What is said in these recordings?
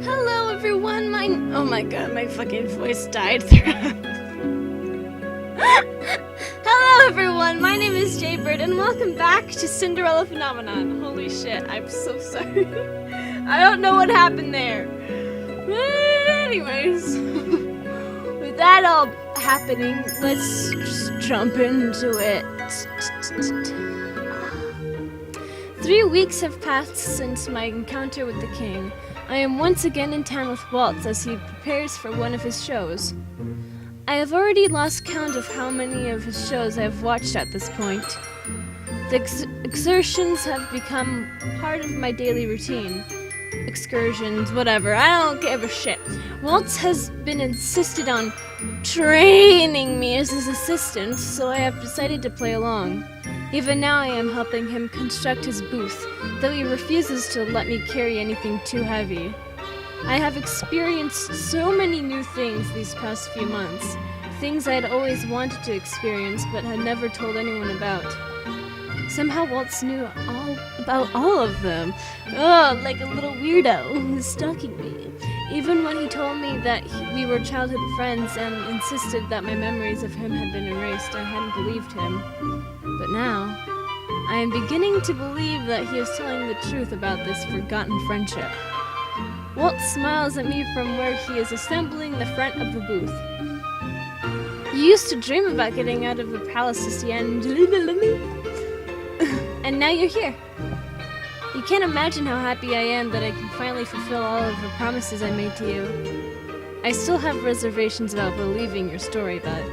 Hello everyone, oh my god, my fucking voice died throughout. Hello everyone, my name is Jaybird and welcome back to Cinderella Phenomenon. Holy shit, I'm so sorry. I don't know what happened there. Anyways, with that all happening, let's just jump into it. 3 weeks have passed since my encounter with the king. I am once again in town with Waltz as he prepares for one of his shows. I have already lost count of how many of his shows I have watched at this point. The exertions have become part of my daily routine. Excursions, whatever, I don't give a shit. Waltz has been insisted on training me as his assistant, so I have decided to play along. Even now I am helping him construct his booth, though he refuses to let me carry anything too heavy. I have experienced so many new things these past few months, things I had always wanted to experience but had never told anyone about. Somehow Waltz knew all about all of them. Oh, like a little weirdo who was stalking me. Even when he told me that we were childhood friends and insisted that my memories of him had been erased, I hadn't believed him. But now, I am beginning to believe that he is telling the truth about this forgotten friendship. Waltz smiles at me from where he is assembling the front of the booth. You used to dream about getting out of the palace this end, and now you're here. You can't imagine how happy I am that I can finally fulfill all of the promises I made to you. I still have reservations about believing your story, but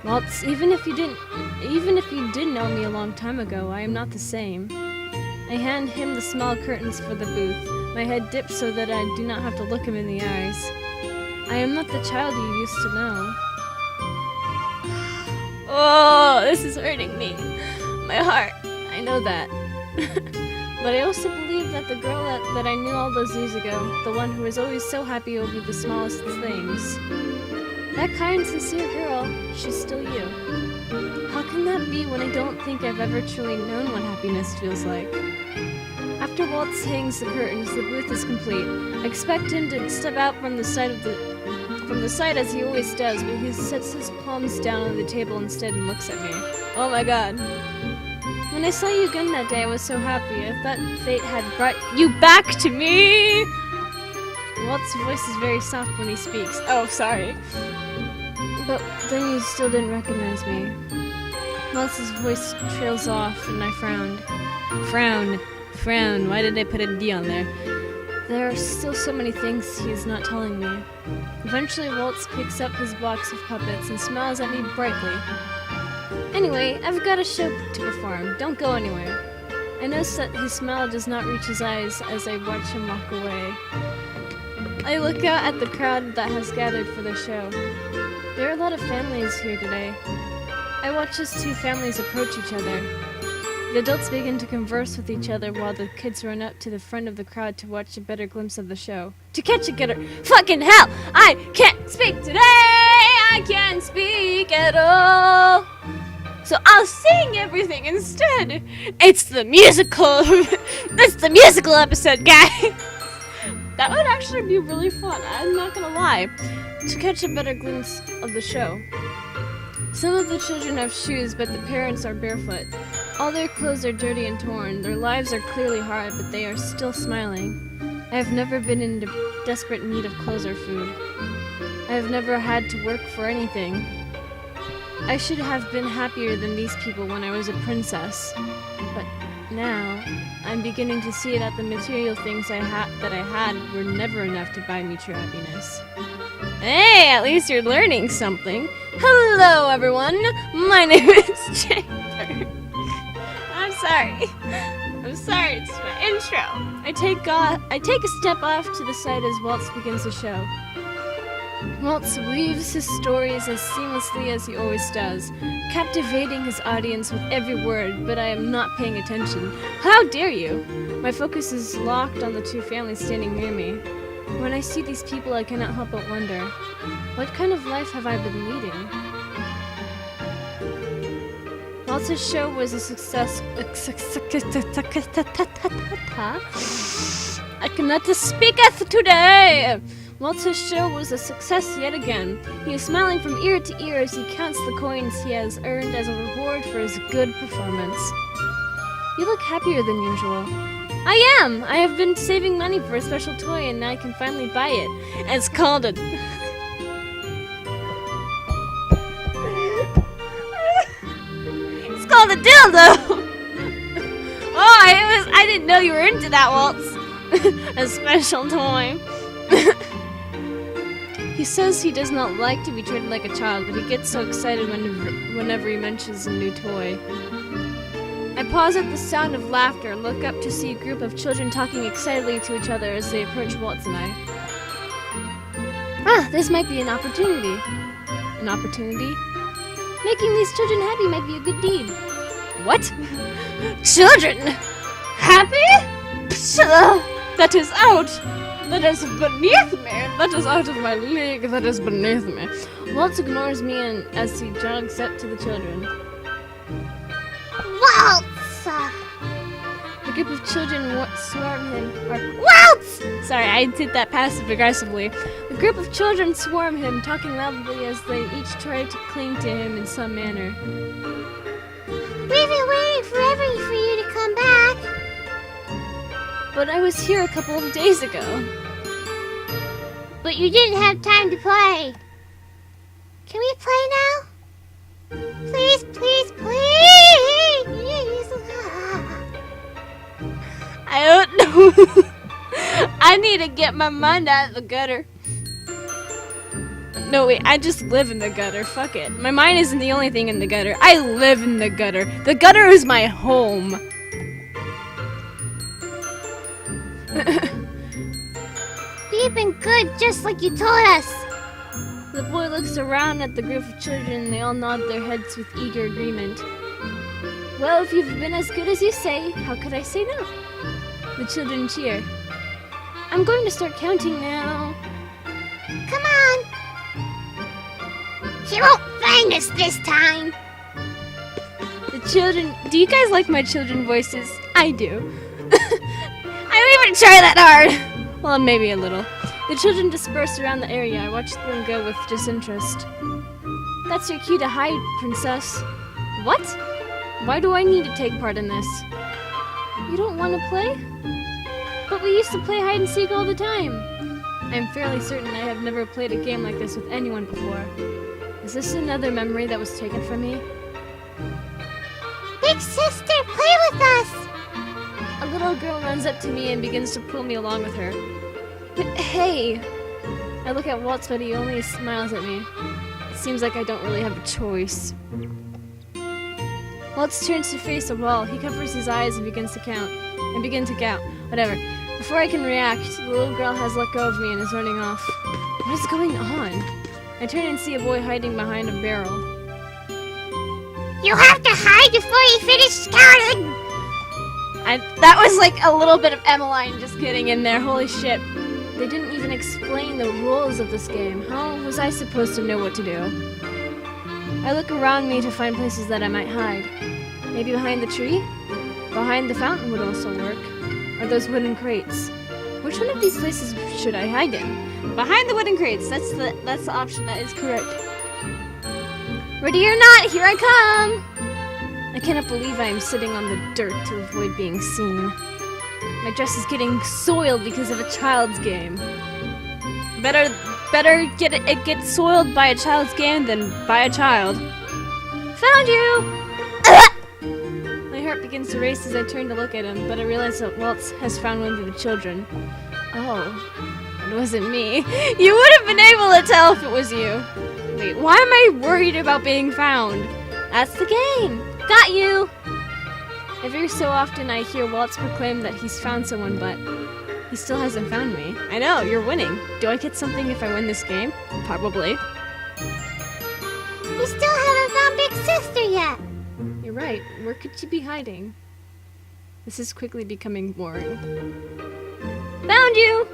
Waltz, even if you did know me a long time ago, I am not the same. I hand him the small curtains for the booth, my head dipped so that I do not have to look him in the eyes. I am not the child you used to know. Oh, this is hurting me. My heart. I know that. But I also believe that the girl that I knew all those years ago, the one who was always so happy over the smallest things, that kind, sincere girl, she's still you. How can that be when I don't think I've ever truly known what happiness feels like? After Waltz hangs the curtains, the booth is complete. I expect him to step out from the side as he always does, but he sets his palms down on the table instead and looks at me. Oh my god. When I saw you again that day, I was so happy. I thought fate had brought you back to me! Waltz's voice is very soft when he speaks. Oh, sorry. But then you still didn't recognize me. Waltz's voice trails off, and I frowned. Frown. Why did I put a D on there? There are still so many things he is not telling me. Eventually, Waltz picks up his box of puppets and smiles at me brightly. Anyway, I've got a show to perform. Don't go anywhere. I notice that his smile does not reach his eyes as I watch him walk away. I look out at the crowd that has gathered for the show. There are a lot of families here today. I watch as two families approach each other. The adults begin to converse with each other while the kids run up to the front of the crowd to watch a better glimpse of the show. To catch a getter. Fucking hell! I can't speak today! I can't speak at all! So I'll sing everything instead! It's the musical! It's the musical episode, guys! That would actually be really fun, I'm not gonna lie. To catch a better glimpse of the show. Some of the children have shoes, but the parents are barefoot. All their clothes are dirty and torn. Their lives are clearly hard, but they are still smiling. I have never been in desperate need of clothes or food. I have never had to work for anything. I should have been happier than these people when I was a princess. But now, I'm beginning to see that the material things that I had were never enough to buy me true happiness. Hey, at least you're learning something. Hello, everyone. My name is Jaybird. I'm sorry, it's my intro. I take a step off to the side as Waltz begins the show. Waltz weaves his stories as seamlessly as he always does, captivating his audience with every word, but I am not paying attention. How dare you? My focus is locked on the two families standing near me. When I see these people, I cannot help but wonder, what kind of life have I been leading? Waltz's show was a success. I cannot speaketh today! Waltz's show was a success yet again. He is smiling from ear to ear as he counts the coins he has earned as a reward for his good performance. You look happier than usual. I am! I have been saving money for a special toy and now I can finally buy it. And it's called a... it's called a dildo! Oh, I didn't know you were into that, Waltz. A special toy. He says he does not like to be treated like a child, but he gets so excited whenever he mentions a new toy. I pause at the sound of laughter and look up to see a group of children talking excitedly to each other as they approach Waltz and I. Ah, this might be an opportunity. An opportunity? Making these children happy might be a good deed. What? Children? Happy? That is out! That is beneath me! That is out of my league! That is beneath me! Waltz ignores me as he jogs up to the children. Waltz! A group of children swarm him. Waltz! Sorry, I did that passive-aggressively. A group of children swarm him, talking loudly as they each try to cling to him in some manner. We've been waiting forever for you to come back. But I was here a couple of days ago. But you didn't have time to play. Can we play now? Please, please, please! I don't know. I need to get my mind out of the gutter. No, wait, I just live in the gutter. Fuck it. My mind isn't the only thing in the gutter. I live in the gutter. The gutter is my home. You've been good, just like you told us. The boy looks around at the group of children and they all nod their heads with eager agreement. Well, if you've been as good as you say, how could I say no? The children cheer. I'm going to start counting now. Come on. She won't find us this time. The children... Do you guys like my children voices? I do. I don't even try that hard. Well, maybe a little. The children disperse around the area. I watch them go with disinterest. That's your cue to hide, princess. What? Why do I need to take part in this? You don't want to play? But we used to play hide and seek all the time. I'm fairly certain I have never played a game like this with anyone before. Is this another memory that was taken from me? Big sister, play with us! A little girl runs up to me and begins to pull me along with her. Hey! I look at Waltz, but he only smiles at me. It seems like I don't really have a choice. Waltz turns to face a wall. He covers his eyes and begins to count. Whatever. Before I can react, the little girl has let go of me and is running off. What is going on? I turn and see a boy hiding behind a barrel. You have to hide before you finish counting! That was like a little bit of Emmeline just getting in there. Holy shit. They didn't even explain the rules of this game. How was I supposed to know what to do? I look around me to find places that I might hide. Maybe behind the tree? Behind the fountain would also work. Or those wooden crates. Which one of these places should I hide in? Behind the wooden crates. That's the option that is correct. Ready or not, here I come! I cannot believe I am sitting on the dirt to avoid being seen. My dress is getting soiled because of a child's game. Better get soiled by a child's game than by a child. Found you! My heart begins to race as I turn to look at him, but I realize that Waltz has found one of the children. Oh, it wasn't me. You would have been able to tell if it was you. Wait, why am I worried about being found? That's the game. Got you! Every so often I hear Waltz proclaim that he's found someone, but he still hasn't found me. I know, you're winning. Do I get something if I win this game? Probably. We still haven't found Big Sister yet. You're right. Where could she be hiding? This is quickly becoming boring. Found you!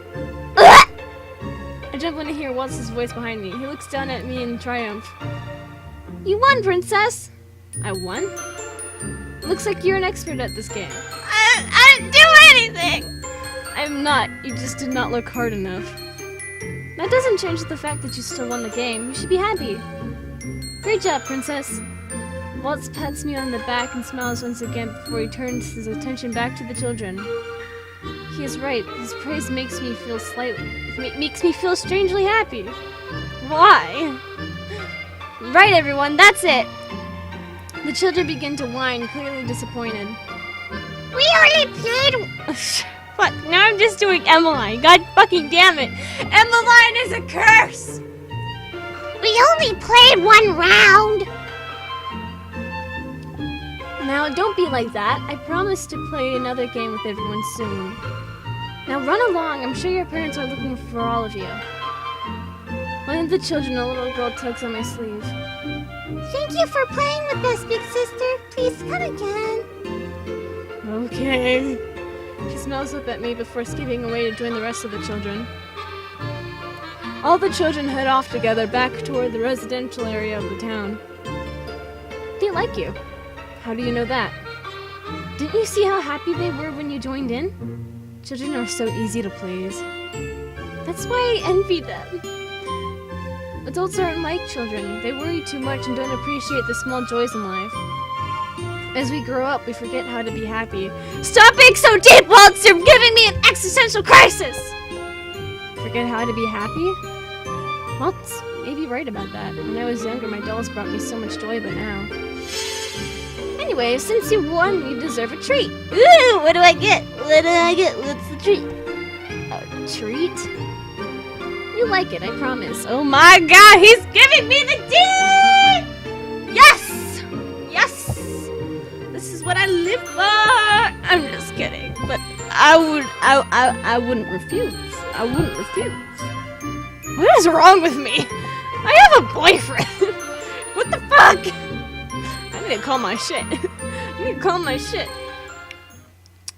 I jump when I hear Waltz's voice behind me. He looks down at me in triumph. You won, princess! I won? Looks like you're an expert at this game. I didn't do anything! I'm not. You just did not look hard enough. That doesn't change the fact that you still won the game. You should be happy. Great job, princess. Waltz pats me on the back and smiles once again before he turns his attention back to the children. He is right. His praise makes me feel strangely happy. Why? Right, everyone, that's it. The children begin to whine, clearly disappointed. We only played... What? Now I'm just doing Emmeline. God fucking damn it. Emmeline is a curse! We only played 1 round. Now, don't be like that. I promise to play another game with everyone soon. Now run along. I'm sure your parents are looking for all of you. One of the children, a little girl, tugs on my sleeve. Thank you for playing with us, big sister. Please come again. Okay. She smiles up at me before skipping away to join the rest of the children. All the children head off together back toward the residential area of the town. They like you. How do you know that? Didn't you see how happy they were when you joined in? Children are so easy to please. That's why I envy them. Adults aren't like children. They worry too much and don't appreciate the small joys in life. As we grow up, we forget how to be happy. Stop being so deep, Waltz! You're giving me an existential crisis! Forget how to be happy? Waltz may be right about that. When I was younger, my dolls brought me so much joy, but now... Anyway, since you won, you deserve a treat. Ooh, what do I get? What do I get? What's the treat? A treat? You like it, I promise. Oh my god, he's giving me the D! Yes! Yes! This is what I live for! I'm just kidding, but I wouldn't refuse. I wouldn't refuse. What is wrong with me? I have a boyfriend! What the fuck? I need to calm my shit. I need to calm my shit.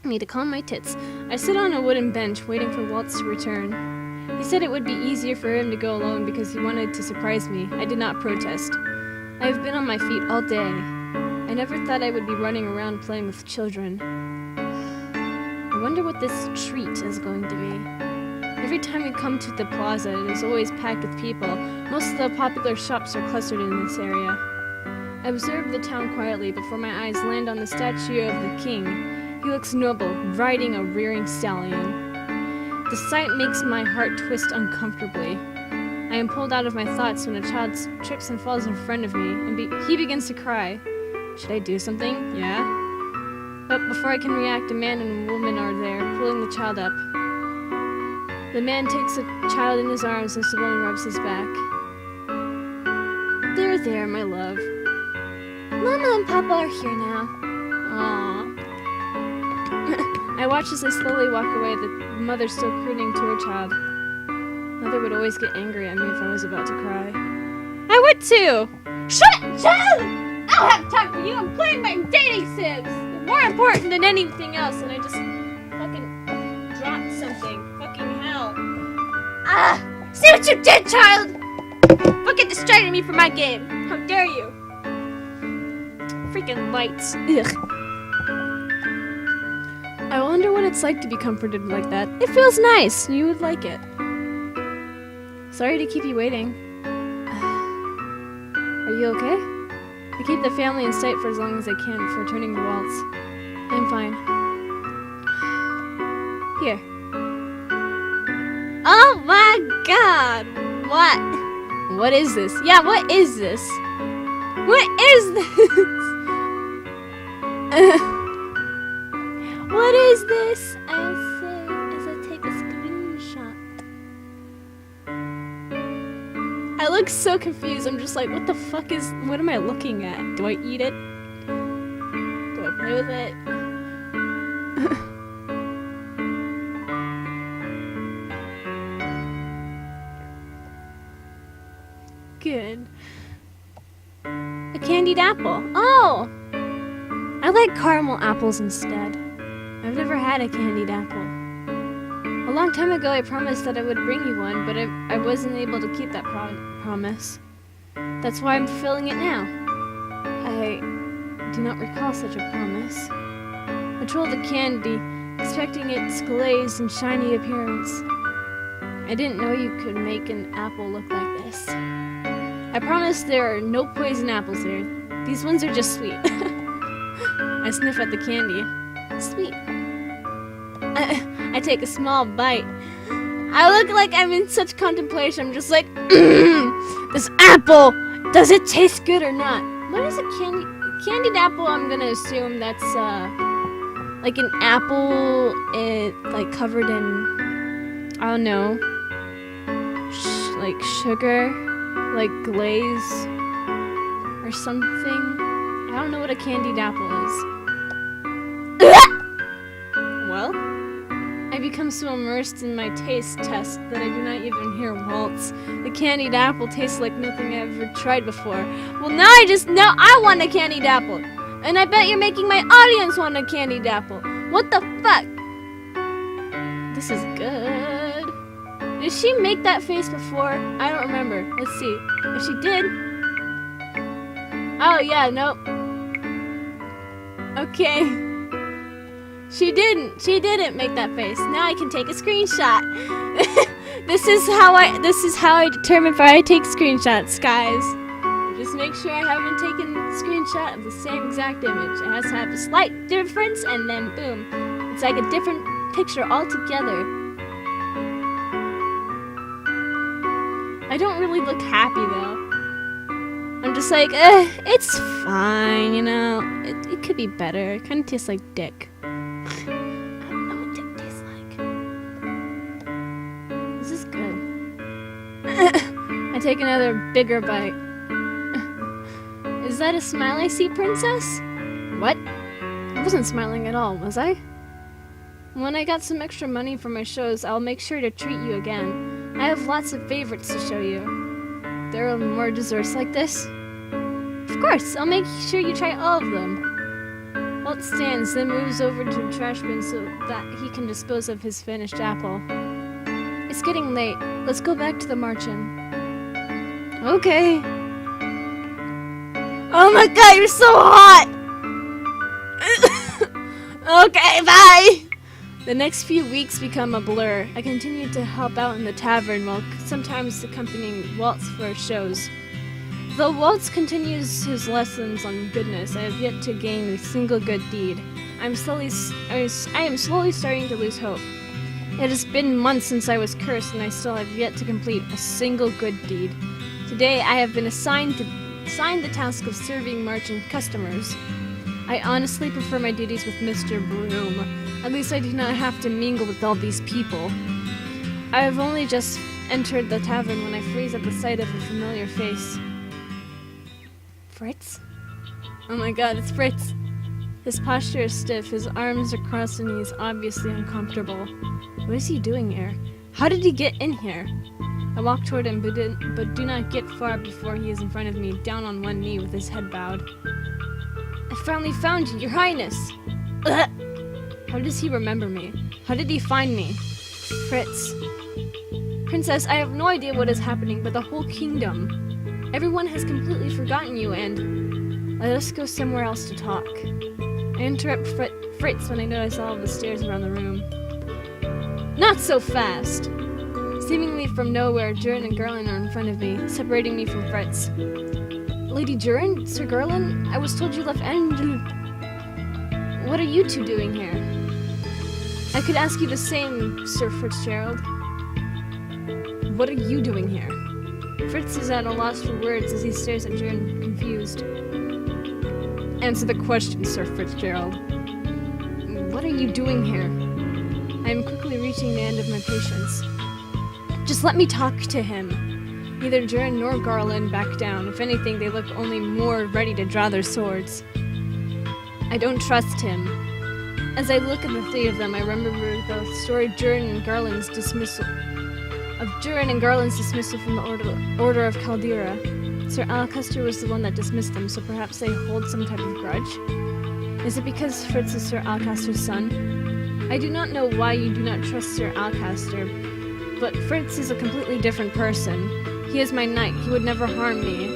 I need to calm my tits. I sit on a wooden bench waiting for Waltz to return. He said it would be easier for him to go alone because he wanted to surprise me. I did not protest. I have been on my feet all day. I never thought I would be running around playing with children. I wonder what this treat is going to be. Every time we come to the plaza, it is always packed with people. Most of the popular shops are clustered in this area. I observe the town quietly before my eyes land on the statue of the king. He looks noble, riding a rearing stallion. The sight makes my heart twist uncomfortably. I am pulled out of my thoughts when a child trips and falls in front of me, and he begins to cry. Should I do something? Yeah? But before I can react, a man and a woman are there, pulling the child up. The man takes the child in his arms as the woman rubs his back. There, my love. Mama and Papa are here now. Aww. I watch as they slowly walk away, the mother still crooning to her child. Mother would always get angry at me if I was about to cry. I would too! Shut up, child! I don't have time for you! I'm playing my dating sims! They're more important than anything else, and I just fucking dropped something. Fucking hell. Ah! See what you did, child! Fucking distracted me from my game. How dare you? Freaking lights. Ugh. I wonder what it's like to be comforted like that. It feels nice. You would like it. Sorry to keep you waiting. Are you okay? I keep the family in sight for as long as I can before turning to Waltz. I'm fine. Here. Oh my god! What? What is this? Yeah, what is this? What is this? What is this? I say as I take a screenshot. I look so confused. I'm just like, what the fuck is... What am I looking at? Do I eat it? Do I play with it? Good. A candied apple. Oh! I like caramel apples instead. I've never had a candied apple. A long time ago I promised that I would bring you one, but I wasn't able to keep that promise. That's why I'm fulfilling it now. I do not recall such a promise. I twirled the candy expecting its glazed and shiny appearance. I didn't know you could make an apple look like this. I promise there are no poison apples here. These ones are just sweet. I sniff at the candy. Sweet. I take a small bite. I look like I'm in such contemplation. I'm just like, this apple, does it taste good or not? What is a candied apple? I'm gonna assume that's like an apple, like covered in, I don't know, like sugar, like glaze or something. I don't know what a candied apple is. Well, I become so immersed in my taste test that I do not even hear Waltz. The candied apple tastes like nothing I've ever tried before. Well, now I want a candied apple. And I bet you're making my audience want a candied apple. What the fuck? This is good. Did she make that face before? I don't remember. Let's see. If she did... Oh, yeah, nope. Okay. She didn't make that face. Now I can take a screenshot. This is how I determine if I take screenshots, guys. Just make sure I haven't taken a screenshot of the same exact image. It has to have a slight difference, and then boom. It's like a different picture altogether. I don't really look happy, though. I'm just like, it's fine, you know. It could be better. It kind of tastes like dick. I don't know what dick tastes like. This is good. I take another bigger bite. Is that a smile I see, princess? What? I wasn't smiling at all, was I? When I got some extra money for my shows, I'll make sure to treat you again. I have lots of favorites to show you. There are more desserts like this? Of course, I'll make sure you try all of them. Walt stands, then moves over to the trash bin so that he can dispose of his finished apple. It's getting late. Let's go back to the march-in. Okay. Oh my god, you're so hot! Okay, bye! The next few weeks become a blur. I continue to help out in the tavern while sometimes accompanying Waltz for shows. Though Waltz continues his lessons on goodness, I have yet to gain a single good deed. I am slowly starting to lose hope. It has been months since I was cursed, and I still have yet to complete a single good deed. Today, I have been assigned the task of serving merchant customers. I honestly prefer my duties with Mr. Broom. At least I do not have to mingle with all these people. I have only just entered the tavern when I freeze at the sight of a familiar face. Fritz? Oh my god, it's Fritz. His posture is stiff, his arms are crossed, and he is obviously uncomfortable. What is he doing here? How did he get in here? I walk toward him, but do not get far before he is in front of me, down on one knee with his head bowed. I finally found you, Your Highness! Ugh. How does he remember me? How did he find me? Fritz. Princess, I have no idea what is happening, but the whole kingdom. Everyone has completely forgotten you, and let us go somewhere else to talk. I interrupt Fritz when I notice all of the stairs around the room. Not so fast! Seemingly from nowhere, Durin and Gerlin are in front of me, separating me from Fritz. Lady Durin? Sir Gerlin? I was told you left What are you two doing here? I could ask you the same, Sir Fitzgerald. What are you doing here? Fritz is at a loss for words as he stares at Durin, confused. Answer the question, Sir Fitzgerald. What are you doing here? I am quickly reaching the end of my patience. Just let me talk to him. Neither Durin nor Garland back down. If anything, they look only more ready to draw their swords. I don't trust him. As I look at the three of them, I remember the story of Durin and Garland's dismissal from the Order of Caldera. Sir Alcester was the one that dismissed them, so perhaps they hold some type of grudge? Is it because Fritz is Sir Alcaster's son? I do not know why you do not trust Sir Alcaster, but Fritz is a completely different person. He is my knight. He would never harm me.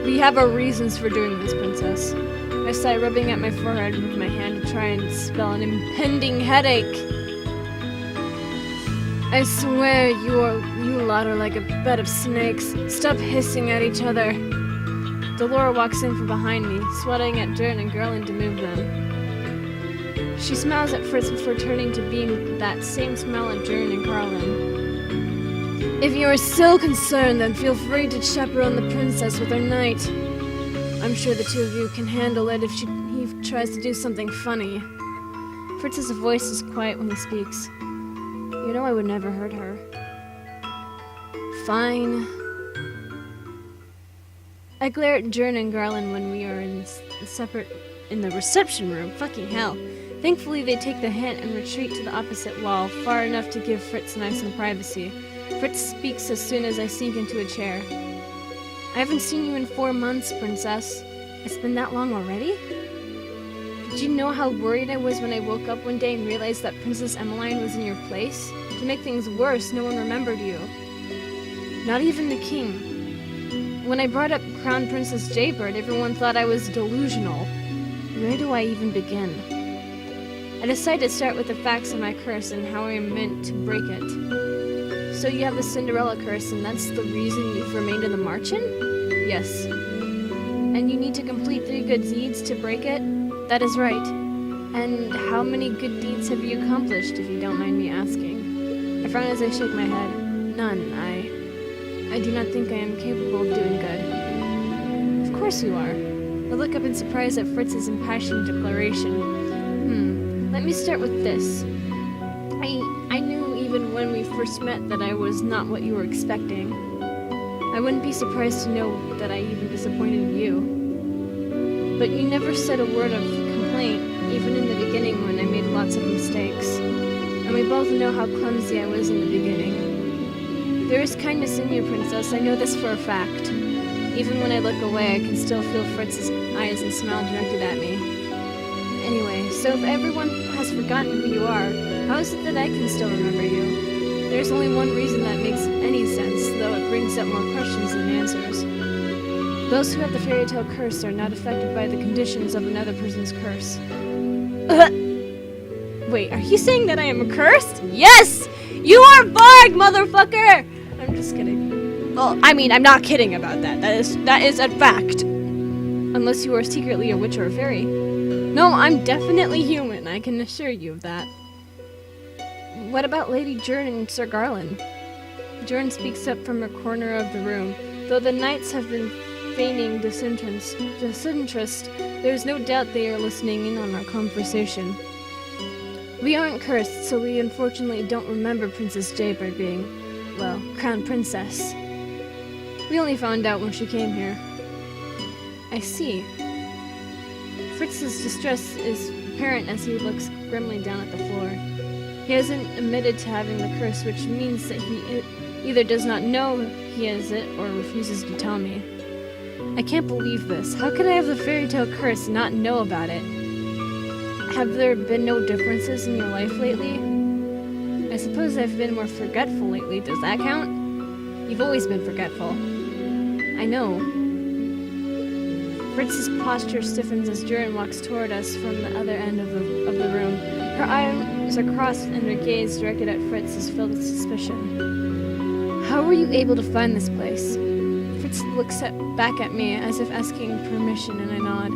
We have our reasons for doing this, Princess. I sigh, rubbing at my forehead with my hand to try and dispel an impending headache. I swear you lot are like a bed of snakes. Stop hissing at each other. Delora walks in from behind me, swatting at Jern and Garland to move them. She smiles at Fritz before turning to beam that same smile at Jern and Garland. If you are so concerned, then feel free to chaperone the princess with her knight. I'm sure the two of you can handle it if he tries to do something funny. Fritz's voice is quiet when he speaks. You know I would never hurt her. Fine. I glare at Jern and Garland when we are in the reception room. Fucking hell. Thankfully, they take the hint and retreat to the opposite wall, far enough to give Fritz and I some privacy. Fritz speaks as soon as I sink into a chair. I haven't seen you in 4 months, Princess. It's been that long already? Did you know how worried I was when I woke up one day and realized that Princess Emmeline was in your place? To make things worse, no one remembered you. Not even the king. When I brought up Crown Princess Jaybird, everyone thought I was delusional. Where do I even begin? I decide to start with the facts of my curse and how I am meant to break it. So you have the Cinderella curse, and that's the reason you've remained in the Marchen? Yes. And you need to complete 3 good deeds to break it? That is right. And how many good deeds have you accomplished, if you don't mind me asking? I frown as I shake my head. None. I do not think I am capable of doing good. Of course you are. I look up in surprise at Fritz's impassioned declaration. Let me start with this. I knew even when we first met that I was not what you were expecting. I wouldn't be surprised to know that I even disappointed you. But you never said a word of complaint, even in the beginning when I made lots of mistakes. And we both know how clumsy I was in the beginning. There is kindness in you, Princess. I know this for a fact. Even when I look away, I can still feel Fritz's eyes and smile directed at me. Anyway, so if everyone has forgotten who you are, how is it that I can still remember you? There's only one reason that makes any sense, though it brings up more questions than answers. Those who have the fairy tale curse are not affected by the conditions of another person's curse. Wait, are you saying that I am cursed? Yes! You are Varg, motherfucker! I'm just kidding. Well, I mean, I'm not kidding about that. That is a fact. Unless you are secretly a witch or a fairy. No, I'm definitely human, I can assure you of that. What about Lady Jern and Sir Garland? Jern speaks up from a corner of the room. Though the knights have been feigning disinterest, there is no doubt they are listening in on our conversation. We aren't cursed, so we unfortunately don't remember Princess Jaybird being, well, Crown Princess. We only found out when she came here. I see. Fritz's distress is apparent as he looks grimly down at the floor. He hasn't admitted to having the curse, which means that he either does not know he has it or refuses to tell me. I can't believe this. How could I have the fairy tale curse and not know about it? Have there been no differences in your life lately? I suppose I've been more forgetful lately. Does that count? You've always been forgetful. I know. Fritz's posture stiffens as Jern walks toward us from the other end of the room. Her arms are crossed and her gaze directed at Fritz is filled with suspicion. How were you able to find this place? Fritz looks back at me as if asking permission, and I nod.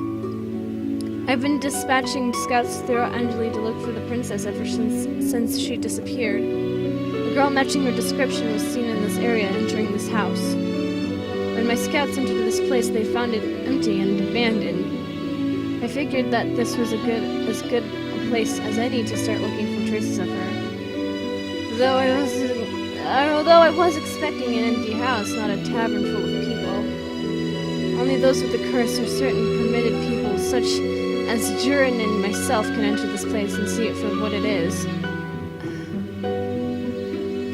I've been dispatching scouts throughout Angeli to look for the princess ever since she disappeared. The girl matching her description was seen in this area entering this house. When my scouts entered this place, they found it empty and abandoned. I figured that this was as good a place as any to start looking for traces of her. Although I was expecting an empty house, not a tavern full of people. Only those with the curse or certain permitted people, such as Jern and myself, can enter this place and see it for what it is.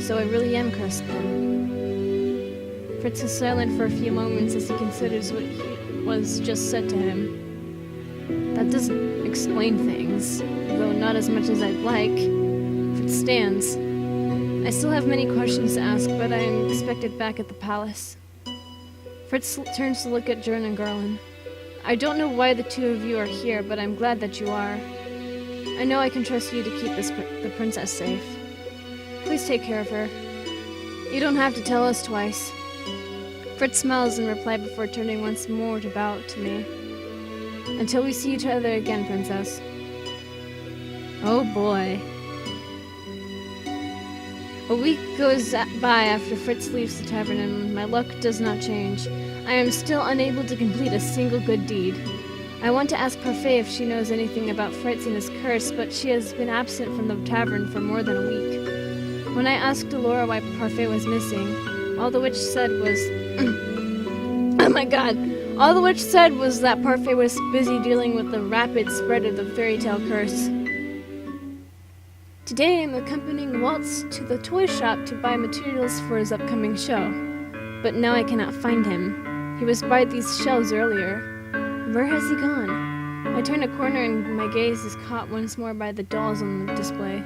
So I really am cursed then. Fritz is silent for a few moments as he considers what was just said to him. That doesn't explain things, though not as much as I'd like. Fritz stands. I still have many questions to ask, but I am expected back at the palace. Fritz turns to look at Jern and Garland. I don't know why the two of you are here, but I'm glad that you are. I know I can trust you to keep the princess safe. Please take care of her. You don't have to tell us twice. Fritz smiles in reply before turning once more to bow to me. Until we see each other again, princess. Oh boy. A week goes by after Fritz leaves the tavern and my luck does not change. I am still unable to complete a single good deed. I want to ask Parfait if she knows anything about Fritz and his curse, but she has been absent from the tavern for more than a week. When I asked Delora why Parfait was missing, all the witch said was... oh my god! All the witch said was that Parfait was busy dealing with the rapid spread of the fairy tale curse. Today I am accompanying Waltz to the toy shop to buy materials for his upcoming show. But now I cannot find him. He was by these shelves earlier. Where has he gone? I turn a corner and my gaze is caught once more by the dolls on the display.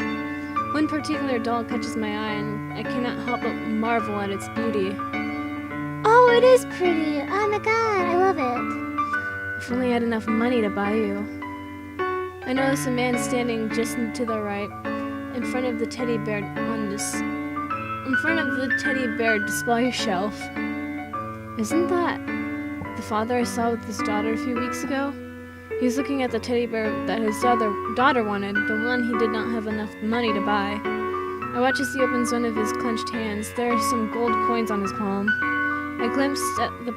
One particular doll catches my eye and I cannot help but marvel at its beauty. Oh, it is pretty. Oh my god, I love it. If only I had enough money to buy you. I notice a man standing just to the right, in front of the teddy bear display shelf. Isn't that the father I saw with his daughter a few weeks ago? He's looking at the teddy bear that his daughter wanted, the one he did not have enough money to buy. I watch as he opens one of his clenched hands. There are some gold coins on his palm. I glimpsed the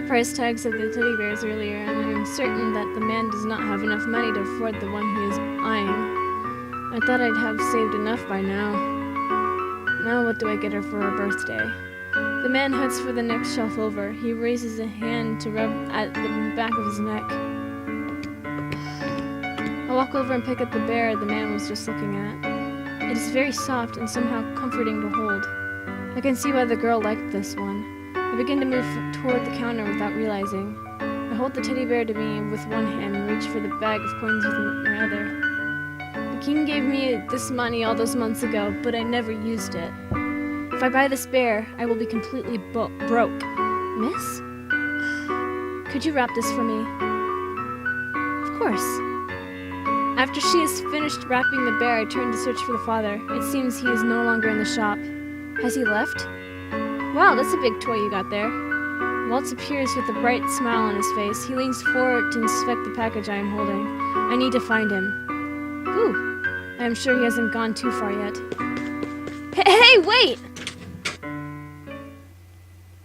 price tags of the teddy bears earlier, and I am certain that the man does not have enough money to afford the one he is eyeing. I thought I'd have saved enough by now. Now what do I get her for her birthday? The man heads for the next shelf over. He raises a hand to rub at the back of his neck. I walk over and pick up the bear the man was just looking at. It is very soft and somehow comforting to hold. I can see why the girl liked this one. I begin to move toward the counter without realizing. I hold the teddy bear to me with one hand and reach for the bag of coins with my other. The king gave me this money all those months ago, but I never used it. If I buy this bear, I will be completely broke. Miss? Could you wrap this for me? Of course. After she has finished wrapping the bear, I turn to search for the father. It seems he is no longer in the shop. Has he left? Wow, that's a big toy you got there. Waltz appears with a bright smile on his face. He leans forward to inspect the package I am holding. I need to find him. Whew. I am sure he hasn't gone too far yet. Hey, wait!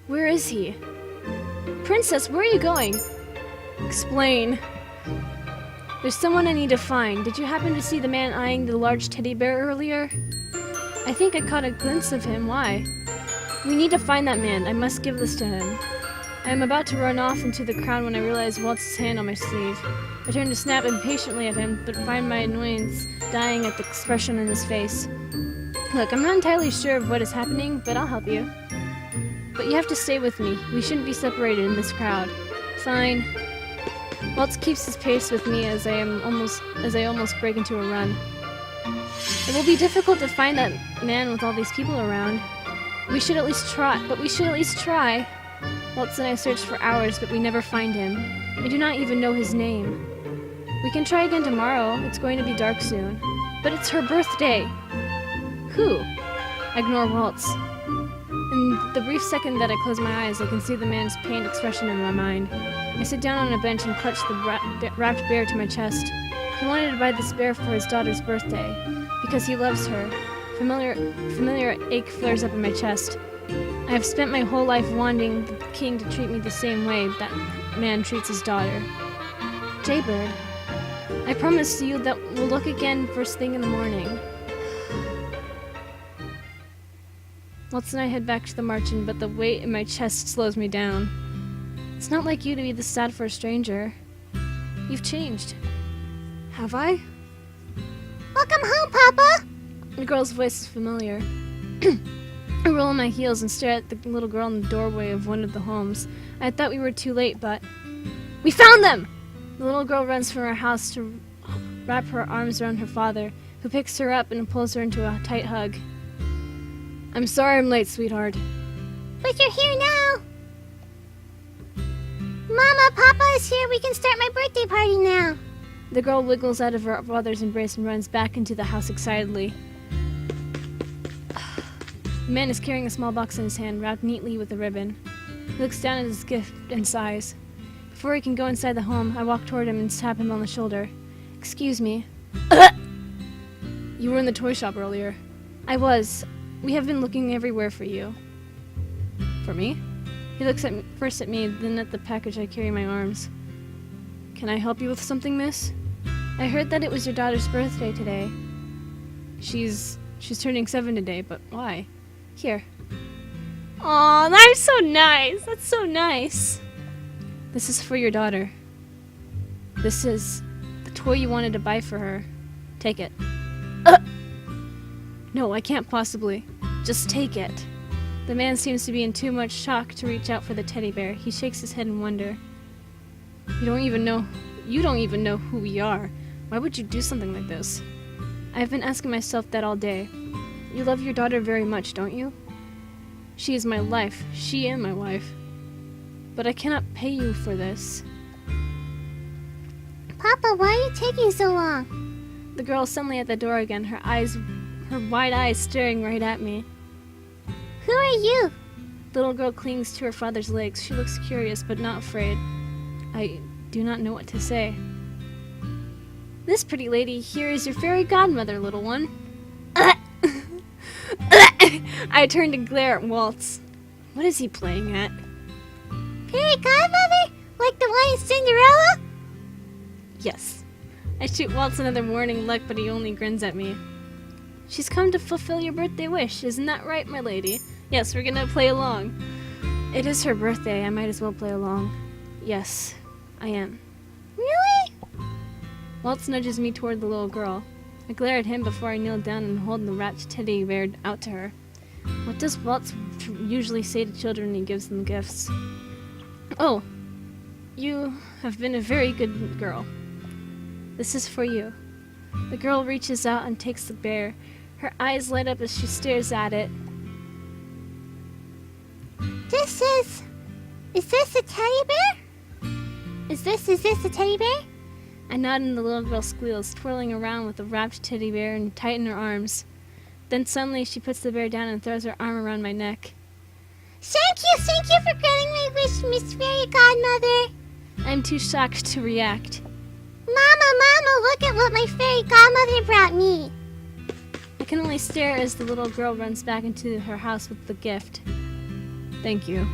Where is he? Princess, where are you going? Explain. There's someone I need to find. Did you happen to see the man eyeing the large teddy bear earlier? I think I caught a glimpse of him. Why? We need to find that man. I must give this to him. I am about to run off into the crowd when I realize Waltz's hand on my sleeve. I turn to snap impatiently at him, but find my annoyance dying at the expression in his face. Look, I'm not entirely sure of what is happening, but I'll help you. But you have to stay with me. We shouldn't be separated in this crowd. Fine. Waltz keeps his pace with me as I almost break into a run. It will be difficult to find that man with all these people around. We should at least try. Waltz and I searched for hours, but we never find him. I do not even know his name. We can try again tomorrow. It's going to be dark soon. But it's her birthday. Who? I ignore Waltz. In the brief second that I close my eyes, I can see the man's pained expression in my mind. I sit down on a bench and clutch the wrapped bear to my chest. He wanted to buy this bear for his daughter's birthday, because he loves her. Familiar ache flares up in my chest. I have spent my whole life wanting the king to treat me the same way that man treats his daughter. Jaybird, I promise you that we'll look again first thing in the morning. Waltz and I head back to the march-in, but the weight in my chest slows me down. It's not like you to be this sad for a stranger. You've changed. Have I? Welcome home, Papa! The girl's voice is familiar. I roll on my heels and stare at the little girl in the doorway of one of the homes. I thought we were too late, but... We found them! The little girl runs from her house to wrap her arms around her father, who picks her up and pulls her into a tight hug. I'm sorry I'm late, sweetheart. But you're here now! Mama, Papa is here. We can start my birthday party now. The girl wiggles out of her brother's embrace and runs back into the house excitedly. The man is carrying a small box in his hand, wrapped neatly with a ribbon. He looks down at his gift and sighs. Before he can go inside the home, I walk toward him and tap him on the shoulder. Excuse me. You were in the toy shop earlier. I was. We have been looking everywhere for you. For me? He looks first at me, then at the package I carry in my arms. Can I help you with something, miss? I heard that it was your daughter's birthday today. She's turning 7 today, but why? Here. Aw, that's so nice. That's so nice. This is for your daughter. This is the toy you wanted to buy for her. Take it. No, I can't possibly. Just take it. The man seems to be in too much shock to reach out for the teddy bear. He shakes his head in wonder. You don't even know who we are. Why would you do something like this? I've been asking myself that all day. You love your daughter very much, don't you? She is my life. She and my wife. But I cannot pay you for this. Papa, why are you taking so long? The girl is suddenly at the door again, her wide eyes staring right at me. Who are you? The little girl clings to her father's legs. She looks curious, but not afraid. I do not know what to say. This pretty lady here is your fairy godmother, little one. I turn to glare at Waltz. What is he playing at? Fairy godmother? Like the one in Cinderella? Yes. I shoot Waltz another warning look, but he only grins at me. She's come to fulfill your birthday wish, isn't that right, my lady? Yes, we're gonna play along. It is her birthday, I might as well play along. Yes, I am. Really? Waltz nudges me toward the little girl. I glare at him before I kneel down and hold the wrapped teddy bear out to her. What does Waltz usually say to children when he gives them gifts? Oh, you have been a very good girl. This is for you. The girl reaches out and takes the bear. Her eyes light up as she stares at it. Is this a teddy bear? Is this a teddy bear? I nod and the little girl squeals, twirling around with the wrapped teddy bear and tighten her arms. Then suddenly she puts the bear down and throws her arm around my neck. Thank you for granting my wish, Miss Fairy Godmother. I'm too shocked to react. Mama, look at what my fairy godmother brought me. I can only stare as the little girl runs back into her house with the gift. Thank you.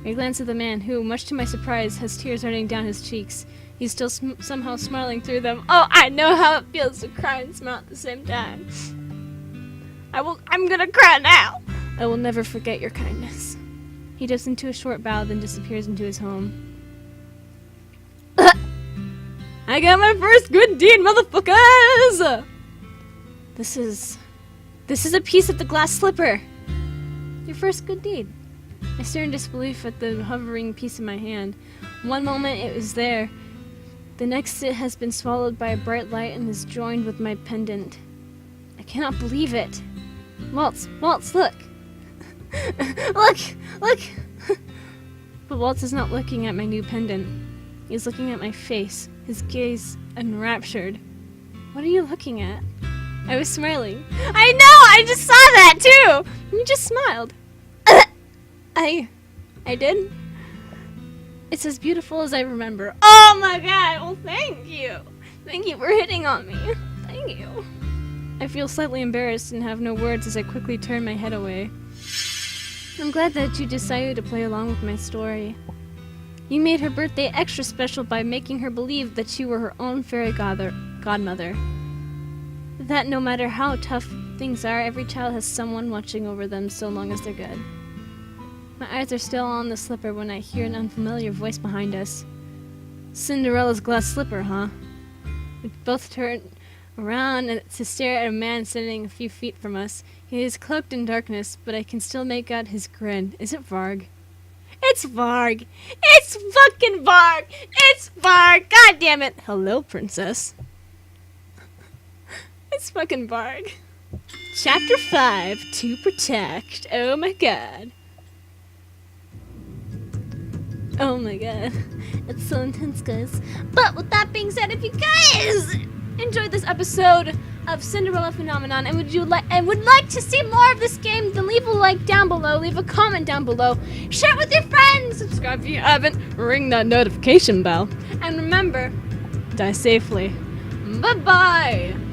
I glance at the man who, much to my surprise, has tears running down his cheeks. He's still somehow smiling through them. Oh, I know how it feels to cry and smile at the same time. I'm gonna cry now. I will never forget your kindness. He dips into a short bow, then disappears into his home. I got my first good deed, motherfuckers! This is a piece of the glass slipper. Your first good deed. I stare in disbelief at the hovering piece in my hand. One moment it was there. The next it has been swallowed by a bright light and is joined with my pendant. I cannot believe it. Waltz, look! Look! But Waltz is not looking at my new pendant. He is looking at my face, his gaze enraptured. What are you looking at? I was smiling. I know! I just saw that too! You just smiled. I did? It's as beautiful as I remember. Oh my god! Well, thank you! Thank you for hitting on me. Thank you. I feel slightly embarrassed and have no words as I quickly turn my head away. I'm glad that you decided to play along with my story. You made her birthday extra special by making her believe that you were her own fairy godmother. That no matter how tough things are, every child has someone watching over them so long as they're good. My eyes are still on the slipper when I hear an unfamiliar voice behind us. Cinderella's glass slipper, huh? We both turn around to stare at a man sitting a few feet from us. He is cloaked in darkness, but I can still make out his grin. Is it Varg? It's Varg! It's fucking Varg! It's Varg! God damn it! Hello, princess. It's fucking Varg. Chapter 5, To Protect. Oh my god. Oh my god. It's so intense, guys. But with that being said, if you guys enjoyed this episode of Cinderella Phenomenon and would like to see more of this game, then leave a like down below, leave a comment down below, share it with your friends, subscribe if you haven't, ring that notification bell, and remember, die safely. Bye-bye!